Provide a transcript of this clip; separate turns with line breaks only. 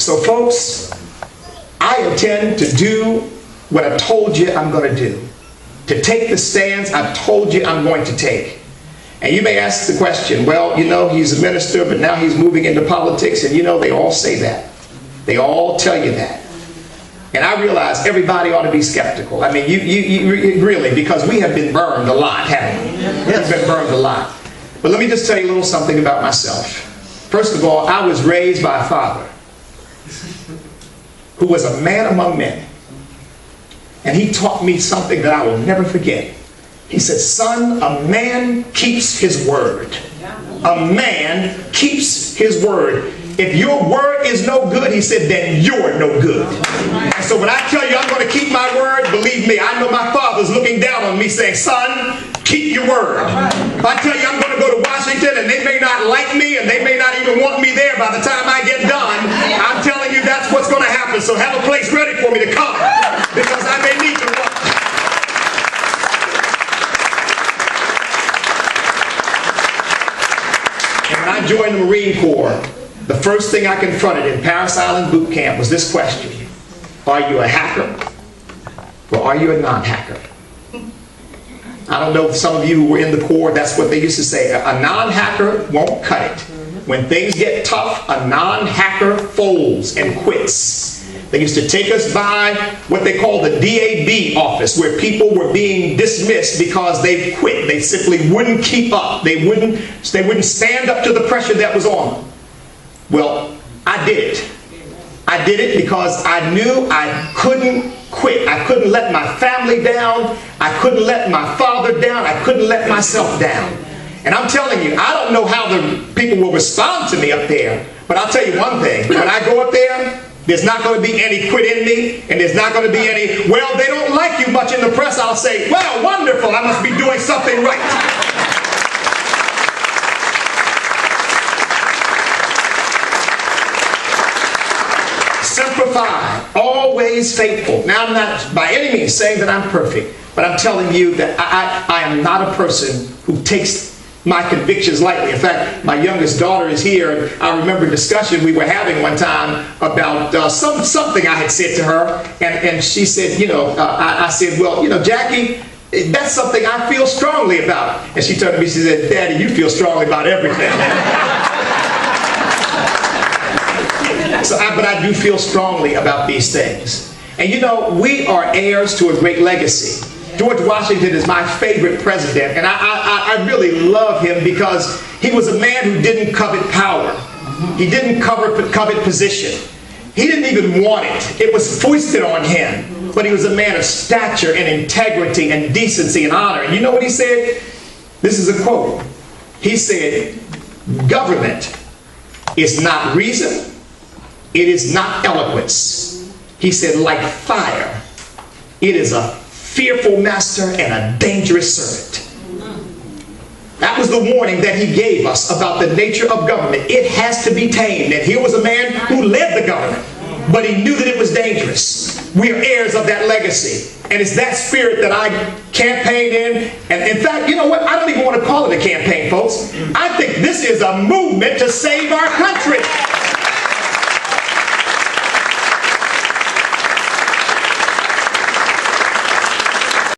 So folks, I intend to do what I told you I'm going to do. To take the stands I've told you I'm going to take. And you may ask the question, well, you know, he's a minister, but now he's moving into politics. And you know, they all say that. They all tell you that. And I realize everybody ought to be skeptical. I mean, you really, because we have been burned a lot, haven't we? We've been burned a lot. But let me just tell you a little something about myself. First of all, I was raised by a father who was a man among men. And he taught me something that I will never forget. He said, son, a man keeps his word. A man keeps his word. If your word is no good, he said, then you're no good. And so when I tell you I'm going to keep my word, believe me, I know my father's looking down on me saying, son, keep your word. If I tell you I'm going to go to Washington and they may not like me and they may not even want me there by the time I get done, I'm telling you that's what's going to happen. So have a place ready for me to come, because I may need to work. And when I joined the Marine Corps, the first thing I confronted in Parris Island boot camp was this question: are you a hacker or are you a non-hacker? I don't know if some of you who were in the Corps, that's what they used to say. A non-hacker won't cut it. When things get tough, a non-hacker folds and quits. They used to take us by what they call the DAB office, where people were being dismissed because they quit. They simply wouldn't keep up. They wouldn't stand up to the pressure that was on them. Well, I did it. I did it because I knew I couldn't quit. I couldn't let my family down. I couldn't let my father down. I couldn't let myself down. And I'm telling you, I don't know how the people will respond to me up there, but I'll tell you one thing. When I go up there, there's not going to be any quit in me, and there's not going to be any, well, they don't like you much in the press. I'll say, well, wonderful, I must be doing something right. Simplify, always faithful. Now, I'm not by any means saying that I'm perfect, but I'm telling you that I am not a person who takes my convictions lightly. In fact, my youngest daughter is here, and I remember a discussion we were having one time about something I had said to her, and she said, you know, I said, well, you know, Jackie, that's something I feel strongly about. And she turned to me, she said, Daddy, you feel strongly about everything. But I do feel strongly about these things. And you know, we are heirs to a great legacy. George Washington is my favorite president, and I really love him because he was a man who didn't covet power. He didn't covet position. He didn't even want it. It was foisted on him. But he was a man of stature and integrity and decency and honor. And you know what he said? This is a quote. He said, government is not reason. It is not eloquence. He said, like fire, it is a fearful master and a dangerous servant. That was the warning that he gave us about the nature of government. It has to be tamed. And here was a man who led the government, but he knew that it was dangerous. We are heirs of that legacy. And it's that spirit that I campaigned in. And in fact, you know what? I don't even want to call it a campaign, folks. I think this is a movement to save our country.